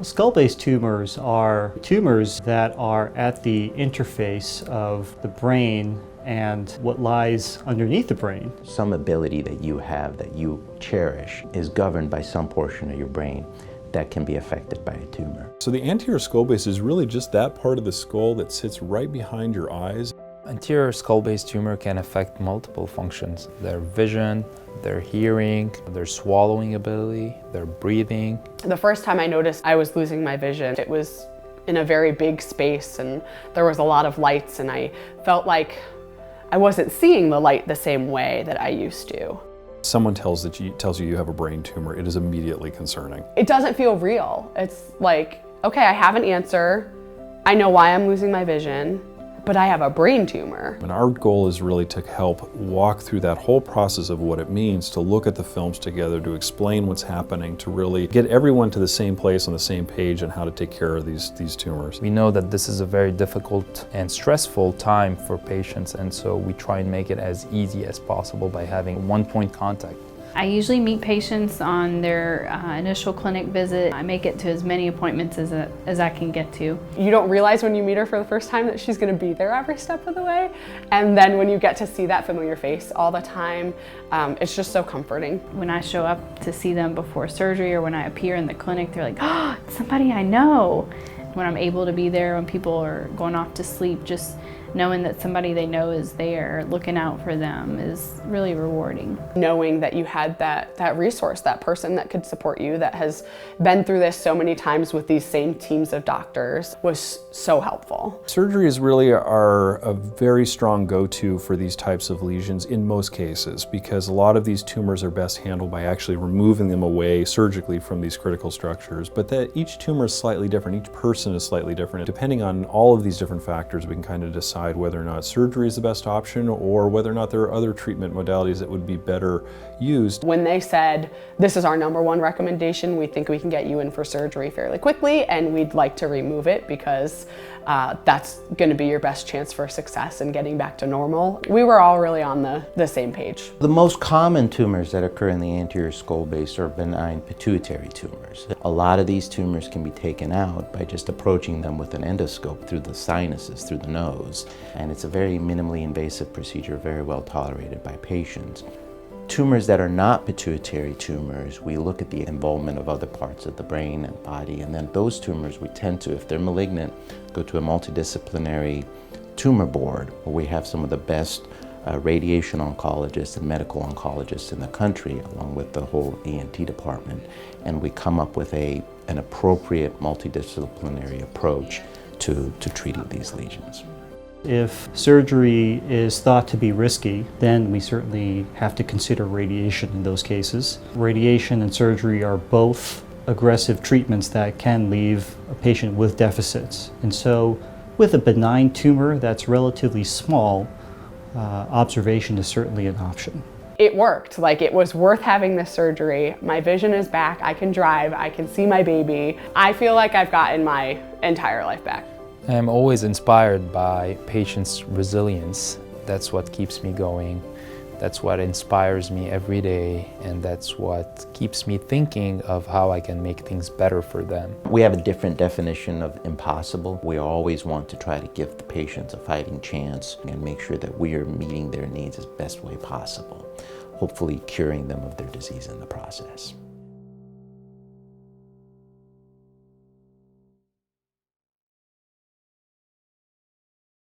Skull-base tumors are tumors that are at the interface of the brain and what lies underneath the brain. Some ability that you have, that you cherish, is governed by some portion of your brain that can be affected by a tumor. So the anterior skull base is really just that part of the skull that sits right behind your eyes. Anterior skull-base tumor can affect multiple functions: their vision, their hearing, their swallowing ability, their breathing. The first time I noticed I was losing my vision, it was in a very big space and there was a lot of lights, and I felt like I wasn't seeing the light the same way that I used to. Someone tells you you have a brain tumor, it is immediately concerning. It doesn't feel real. It's like, okay, I have an answer, I know why I'm losing my vision, but I have a brain tumor. And our goal is really to help walk through that whole process of what it means to look at the films together, to explain what's happening, to really get everyone to the same place on the same page on how to take care of these tumors. We know that this is a very difficult and stressful time for patients, and so we try and make it as easy as possible by having one-point contact. I usually meet patients on their initial clinic visit. I make it to as many appointments as I can get to. You don't realize when you meet her for the first time that she's going to be there every step of the way. And then when you get to see that familiar face all the time, it's just so comforting. When I show up to see them before surgery or when I appear in the clinic, they're like, oh, it's somebody I know. When I'm able to be there when people are going off to sleep, just knowing that somebody they know is there, looking out for them, is really rewarding. Knowing that you had that resource, that person that could support you, that has been through this so many times with these same teams of doctors, was so helpful. Surgeries really are a very strong go-to for these types of lesions in most cases, because a lot of these tumors are best handled by actually removing them away surgically from these critical structures. But that each tumor is slightly different, each person is slightly different. Depending on all of these different factors, we can kind of decide whether or not surgery is the best option or whether or not there are other treatment modalities that would be better used. When they said, this is our #1 recommendation, we think we can get you in for surgery fairly quickly and we'd like to remove it because that's going to be your best chance for success in getting back to normal, we were all really on the same page. The most common tumors that occur in the anterior skull base are benign pituitary tumors. A lot of these tumors can be taken out by just approaching them with an endoscope through the sinuses, through the nose. And it's a very minimally invasive procedure, very well tolerated by patients. Tumors that are not pituitary tumors, we look at the involvement of other parts of the brain and body, and then those tumors we tend to, if they're malignant, go to a multidisciplinary tumor board where we have some of the best radiation oncologists and medical oncologists in the country, along with the whole ENT department, and we come up with an appropriate multidisciplinary approach to treating these lesions. If surgery is thought to be risky, then we certainly have to consider radiation in those cases. Radiation and surgery are both aggressive treatments that can leave a patient with deficits. And so with a benign tumor that's relatively small, observation is certainly an option. It worked. Like, it was worth having this surgery. My vision is back. I can drive. I can see my baby. I feel like I've gotten my entire life back. I'm always inspired by patients' resilience. That's what keeps me going. That's what inspires me every day, and that's what keeps me thinking of how I can make things better for them. We have a different definition of impossible. We always want to try to give the patients a fighting chance and make sure that we are meeting their needs as best way possible, hopefully curing them of their disease in the process.